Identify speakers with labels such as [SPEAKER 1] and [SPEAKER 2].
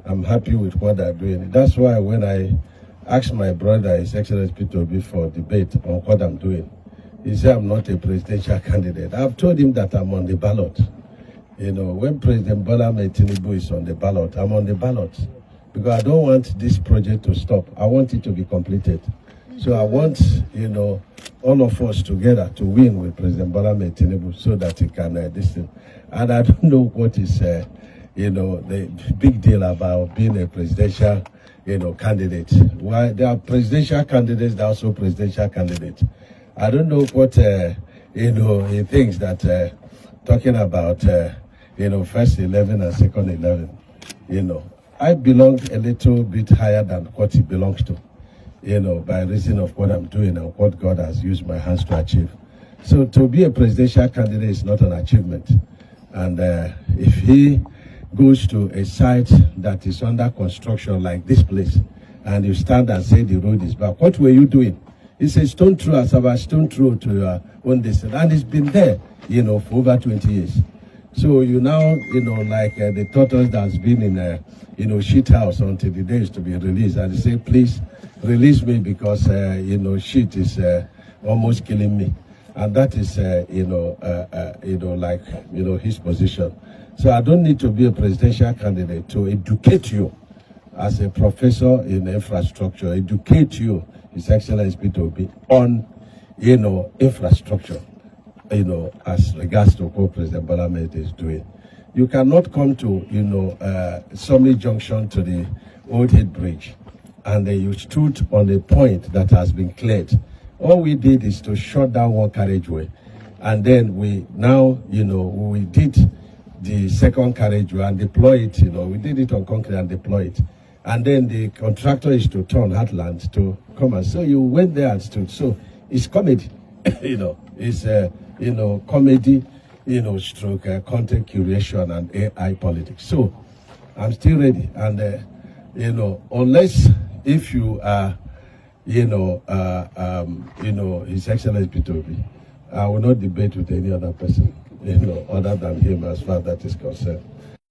[SPEAKER 1] I'm happy with what they're doing. That's why when I asked my brother, His Excellency Peter Obi, for debate on what I'm doing, he said I'm not a presidential candidate. I've told him that I'm on the ballot. You know, when President Bola Ahmed Tinubu is on the ballot, I'm on the ballot. Because I don't want this project to stop. I want it to be completed. So I want, you know, all of us together to win with President Bola Ahmed Tinubu so that he can this thing. And I don't know what is, you know, the big deal about being a presidential, you know, candidate. Why there are presidential candidates, there are also presidential candidates. I don't know what, you know, he thinks that talking about, you know, first 11 and second 11, you know. I belong a little bit higher than what he belongs to, you know, by reason of what I'm doing and what God has used my hands to achieve. So to be a presidential candidate is not an achievement. And if he goes to a site that is under construction like this place, and you stand and say the road is bad, what were you doing? It's a stone throw, as a stone throw to your own distance. And it's been there, you know, for over 20 years. So you now, you know, like the tortoise that's been in a, you know, shit house until the day is to be released. And they say, please release me because, you know, shit is almost killing me. And that is, you know, like, you know, his position. So I don't need to be a presidential candidate to educate you as a professor in infrastructure, educate you, His Excellency Peter Obi, on, you know, infrastructure. You know, as regards to what President Bola Ahmed is doing. You cannot come to, you know, Summit Junction to the Old Head Bridge, and you stood on a point that has been cleared. All we did is to shut down one carriageway, and then we now, you know, we did the second carriageway and deploy it, you know, we did it on concrete and deploy it. And then the contractor is to turn Heartland to come, and so you went there and stood. So it's comedy, you know, it's you know, comedy, you know, stroke, content curation and AI politics. So I'm still ready. And, you know, unless if you are, you know, His Excellency Peter Obi, I will not debate with any other person, you know, other than him as far as that is concerned.